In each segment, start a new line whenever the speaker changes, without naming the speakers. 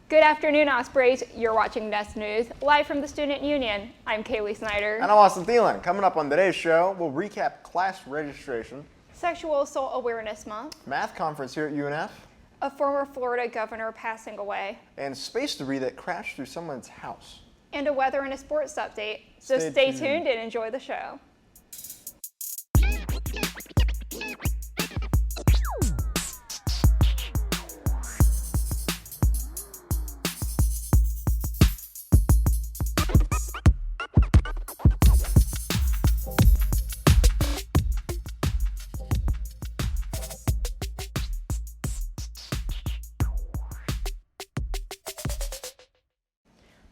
Good afternoon, Ospreys. You're watching Nest News, live from the Student Union. I'm Kaylee Snyder.
And I'm Austin Thielen. Coming up on today's show, we'll recap class registration,
Sexual Assault Awareness Month,
math conference here at UNF,
a former Florida governor passing away,
and space debris that crashed through someone's house.
and a weather and a sports update. So stay tuned and enjoy the show.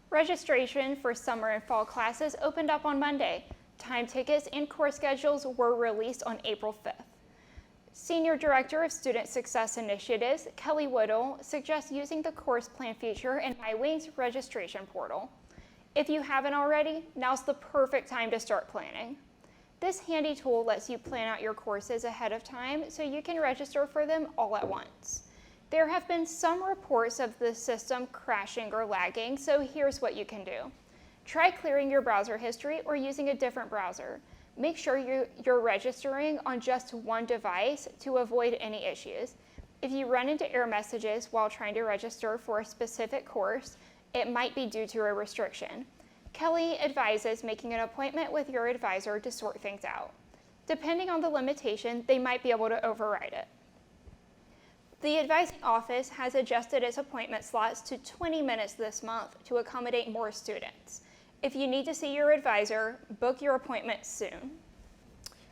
Registration for summer and fall classes opened up on Monday. Time tickets and course schedules were released on April 5th. Senior Director of Student Success Initiatives, Kelly Woodall, suggests using the course plan feature in MyWing's registration portal. If you haven't already, now's the perfect time to start planning. This handy tool lets you plan out your courses ahead of time so you can register for them all at once. There have been some reports of the system crashing or lagging, so here's what you can do. Try clearing your browser history or using a different browser. Make sure you're registering on just one device to avoid any issues. If you run into error messages while trying to register for a specific course, it might be due to a restriction. Kelly advises making an appointment with your advisor to sort things out. Depending on the limitation, they might be able to override it. The advising office has adjusted its appointment slots to 20 minutes this month to accommodate more students. If you need to see your advisor, book your appointment soon.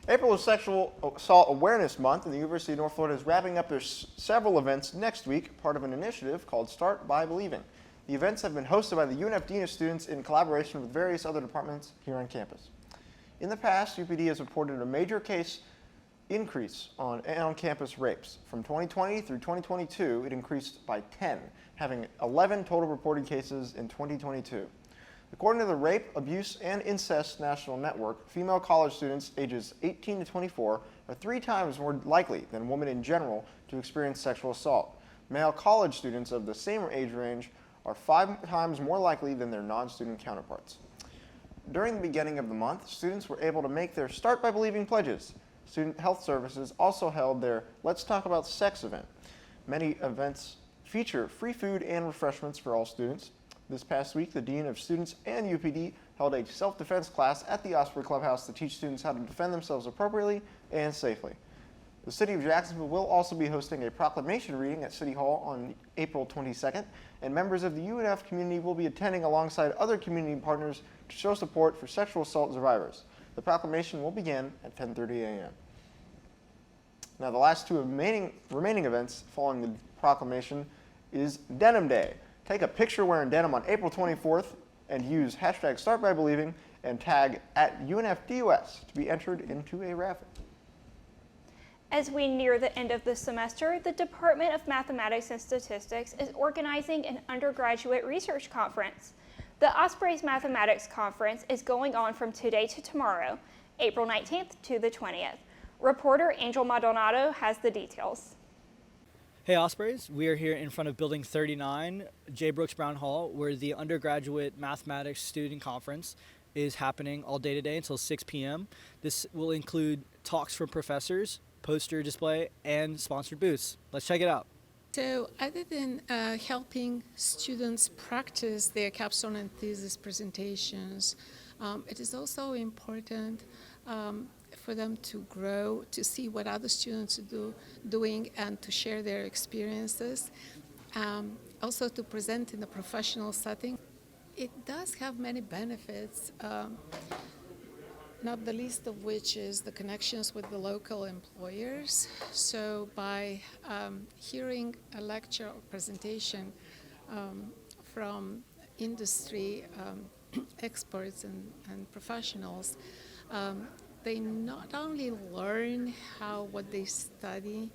April is Sexual Assault Awareness Month, and the University of North Florida is wrapping up their several events next week, part of an initiative called Start by Believing. The events have been hosted by the UNF Dean of Students in collaboration with various other departments here on campus. In the past, UPD has reported a major case increase on-campus rapes. From 2020 through 2022, it increased by 10, having 11 total reported cases in 2022. According to the Rape, Abuse, and Incest National Network, female college students ages 18 to 24 are 3 times more likely than women in general to experience sexual assault. Male college students of the same age range are 5 times more likely than their non-student counterparts. During the beginning of the month, students were able to make their Start by Believing pledges. Student Health Services also held their Let's Talk About Sex event. Many events feature free food and refreshments for all students. This past week, the Dean of Students and UPD held a self-defense class at the Osprey Clubhouse to teach students how to defend themselves appropriately and safely. The City of Jacksonville will also be hosting a proclamation reading at City Hall on April 22nd, and members of the UNF community will be attending alongside other community partners to show support for sexual assault survivors. The proclamation will begin at 10:30 a.m. Now, the last 2 remaining events following the proclamation is Denim Day. Take a picture wearing denim on April 24th and use hashtag StartByBelieving and tag @UNFDUS to be entered into a raffle.
As we near the end of the semester, the Department of Mathematics and Statistics is organizing an undergraduate research conference. The Ospreys Mathematics Conference is going on from today to tomorrow, April 19th to the 20th. Reporter Angel Maldonado has the details.
Hey Ospreys, we are here in front of Building 39, J. Brooks Brown Hall, where the Undergraduate Mathematics Student Conference is happening all day today until 6 p.m. This will include talks from professors, poster display, and sponsored booths. Let's check it out.
So other than helping students practice their capstone and thesis presentations, it is also important for them to grow, to see what other students are doing and to share their experiences. Also to present in a professional setting. It does have many benefits, not the least of which is the connections with the local employers. So by hearing a lecture or presentation from industry experts and professionals, they not only learn how what they study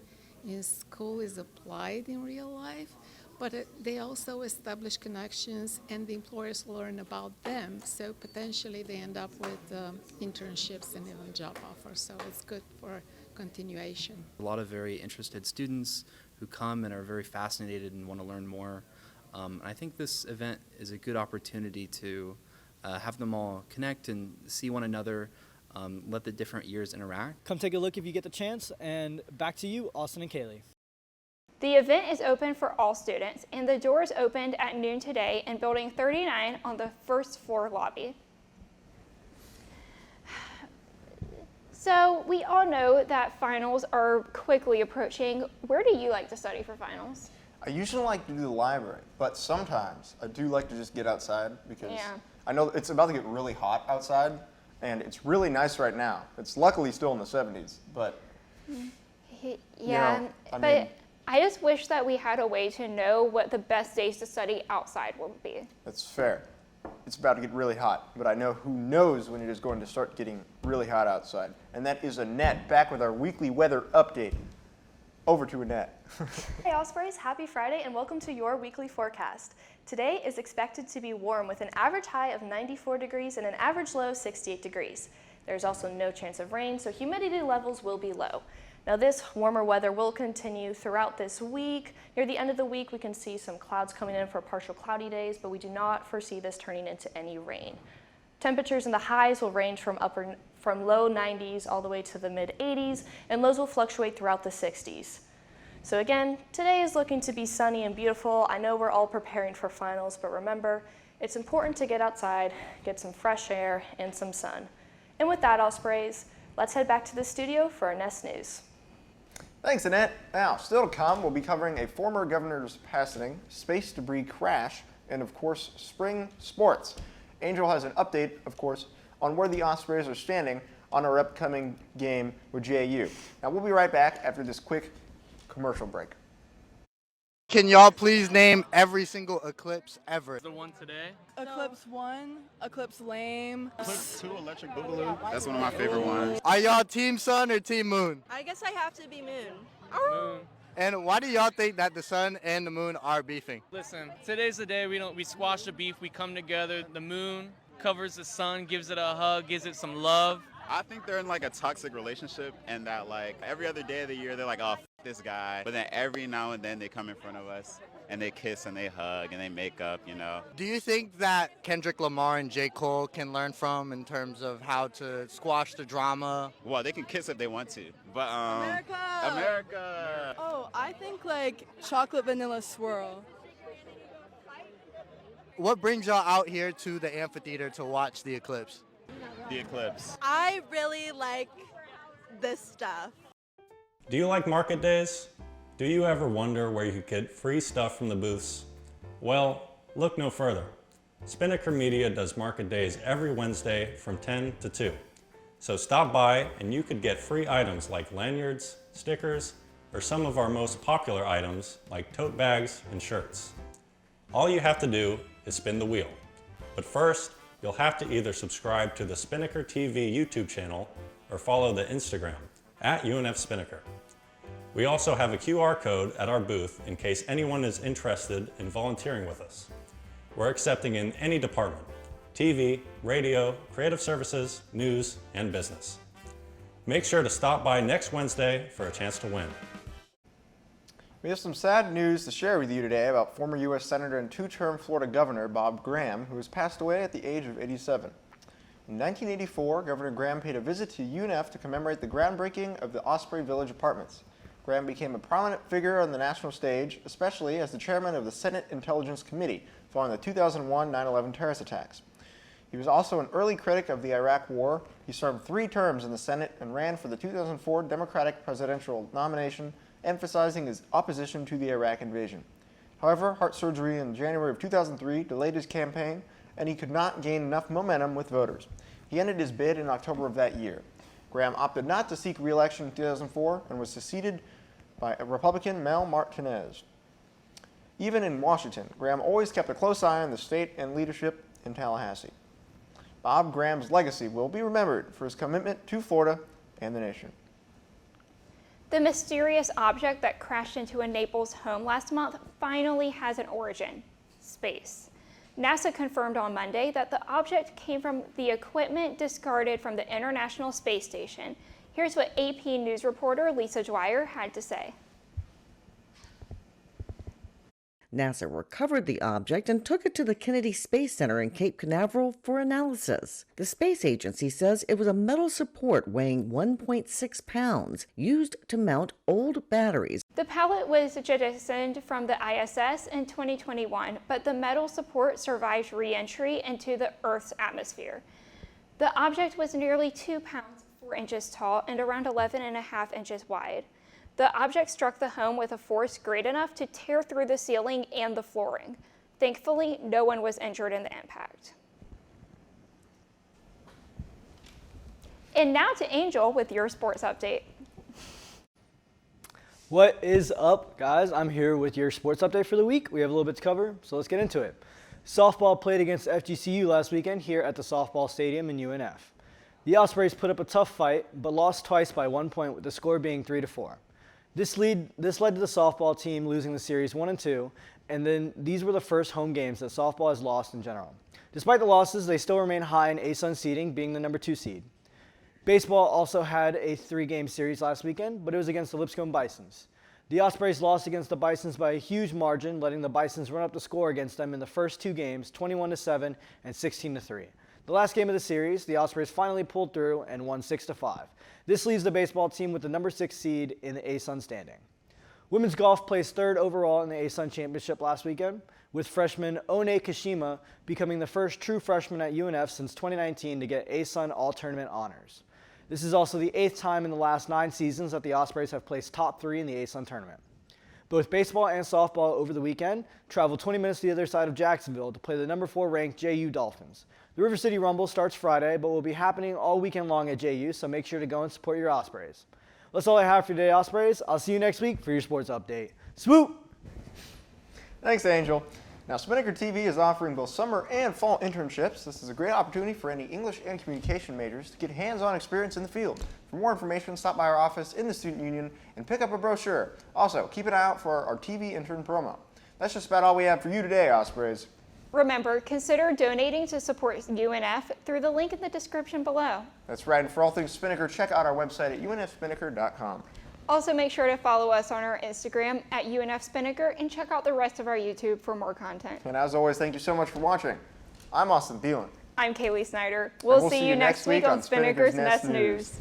in school is applied in real life, but they also establish connections and the employers learn about them. So potentially they end up with internships and even job offers. So it's good for continuation.
A lot of very interested students who come and are very fascinated and want to learn more. I think this event is a good opportunity to have them all connect and see one another, let the different years interact.
Come take a look if you get the chance, and back to you, Austin and Kaylee.
The event is open for all students, and the doors opened at noon today in Building 39 on the first floor lobby. So we all know that finals are quickly approaching. Where do you like to study for finals?
I usually like to do the library, but sometimes I do like to just get outside because I know it's about to get really hot outside, and it's really nice right now. It's luckily still in the 70s, but
Yeah, but I just wish that we had a way to know what the best days to study outside would be.
That's fair. It's about to get really hot, but I know who knows when it is going to start getting really hot outside. And that is Annette, back with our weekly weather update. Over to Annette.
Hey Ospreys, happy Friday and welcome to your weekly forecast. Today is expected to be warm with an average high of 94 degrees and an average low of 68 degrees. There's also no chance of rain, so humidity levels will be low. Now this warmer weather will continue throughout this week. Near the end of the week, we can see some clouds coming in for partial cloudy days, but we do not foresee this turning into any rain. Temperatures in the highs will range from low 90s all the way to the mid 80s, and lows will fluctuate throughout the 60s. So again, today is looking to be sunny and beautiful. I know we're all preparing for finals, but remember, it's important to get outside, get some fresh air and some sun. And with that, Ospreys, let's head back to the studio for our next news.
Thanks, Annette. Now, still to come, we'll be covering a former governor's passing, space debris crash, and of course, spring sports. Angel has an update, of course, on where the Ospreys are standing on our upcoming game with JU. Now, we'll be right back after this quick commercial break.
Can y'all please name every single eclipse ever?
The one today?
Eclipse 1, Eclipse Lame.
Eclipse 2, Electric Boogaloo. That's one of my favorite ones.
Are y'all Team Sun or Team Moon?
I guess I have to be Moon.
Moon.
And why do y'all think that the sun and the moon are beefing?
Listen, today's the day we squash the beef, we come together. The moon covers the sun, gives it a hug, gives it some love.
I think they're in like a toxic relationship and that like every other day of the year they're like, oh, this guy. But then every now and then they come in front of us and they kiss and they hug and they make up, you know.
Do you think that Kendrick Lamar and J. Cole can learn from in terms of how to squash the drama?
Well, they can kiss if they want to. But
America! Oh, I think like chocolate vanilla swirl.
What brings y'all out here to the amphitheater to watch the eclipse?
The eclipse.
I really like this stuff.
Do you like market days? Do you ever wonder where you could get free stuff from the booths? Well, look no further. Spinnaker Media does market days every Wednesday from 10 to 2. So stop by and you could get free items like lanyards, stickers, or some of our most popular items like tote bags and shirts. All you have to do is spin the wheel. But first, you'll have to either subscribe to the Spinnaker TV YouTube channel or follow the Instagram @UNF Spinnaker. We also have a QR code at our booth in case anyone is interested in volunteering with us. We're accepting in any department: TV, radio, creative services, news, and business. Make sure to stop by next Wednesday for a chance to win.
We have some sad news to share with you today about former U.S. Senator and two-term Florida Governor Bob Graham, who has passed away at the age of 87. In 1984, Governor Graham paid a visit to UNF to commemorate the groundbreaking of the Osprey Village Apartments. Graham became a prominent figure on the national stage, especially as the chairman of the Senate Intelligence Committee following the 2001 9/11 terrorist attacks. He was also an early critic of the Iraq War. He served 3 terms in the Senate and ran for the 2004 Democratic presidential nomination, emphasizing his opposition to the Iraq invasion. However, heart surgery in January of 2003 delayed his campaign, and he could not gain enough momentum with voters. He ended his bid in October of that year. Graham opted not to seek re-election in 2004 and was succeeded by Republican Mel Martinez. Even in Washington, Graham always kept a close eye on the state and leadership in Tallahassee. Bob Graham's legacy will be remembered for his commitment to Florida and the nation.
The mysterious object that crashed into a Naples home last month finally has an origin: space. NASA confirmed on Monday that the object came from the equipment discarded from the International Space Station. Here's what AP News reporter Lisa Dwyer had to say.
NASA recovered the object and took it to the Kennedy Space Center in Cape Canaveral for analysis. The space agency says it was a metal support weighing 1.6 pounds used to mount old batteries.
The pallet was jettisoned from the ISS in 2021, but the metal support survived re-entry into the Earth's atmosphere. The object was nearly 2 pounds, 4 inches tall, and around 11.5 inches wide. The object struck the home with a force great enough to tear through the ceiling and the flooring. Thankfully, no one was injured in the impact. And now to Angel with your sports update.
What is up, guys? I'm here with your sports update for the week. We have a little bit to cover, so let's get into it. Softball played against FGCU last weekend here at the softball stadium in UNF. The Ospreys put up a tough fight, but lost twice by 1 point, with the score being 3-4. This led to the softball team losing the series 1-2, and then these were the first home games that softball has lost in general. Despite the losses, they still remain high in ASUN seeding, being the number 2 seed. Baseball also had a 3-game series last weekend, but it was against the Lipscomb Bisons. The Ospreys lost against the Bisons by a huge margin, letting the Bisons run up the score against them in the first 2 games, 21-7 and 16-3. The last game of the series, the Ospreys finally pulled through and won 6-5. This leaves the baseball team with the number 6 seed in the ASUN standing. Women's golf placed 3rd overall in the ASUN championship last weekend, with freshman One Kashima becoming the first true freshman at UNF since 2019 to get ASUN All-Tournament honors. This is also the 8th time in the last 9 seasons that the Ospreys have placed top 3 in the ASUN tournament. Both baseball and softball over the weekend traveled 20 minutes to the other side of Jacksonville to play the number 4 ranked JU Dolphins. The River City Rumble starts Friday, but will be happening all weekend long at JU, so make sure to go and support your Ospreys. That's all I have for today, Ospreys. I'll see you next week for your sports update. Swoop!
Thanks, Angel. Now, Spinnaker TV is offering both summer and fall internships. This is a great opportunity for any English and communication majors to get hands-on experience in the field. For more information, stop by our office in the Student Union and pick up a brochure. Also, keep an eye out for our TV intern promo. That's just about all we have for you today, Ospreys.
Remember, consider donating to support UNF through the link in the description below.
That's right, and for all things Spinnaker, check out our website at unfspinnaker.com.
Also, make sure to follow us on our Instagram at UNF Spinnaker and check out the rest of our YouTube for more content.
And as always, thank you so much for watching. I'm Austin Thielen.
I'm Kaylee Snyder. We'll see you next week on Spinnaker's Nest News.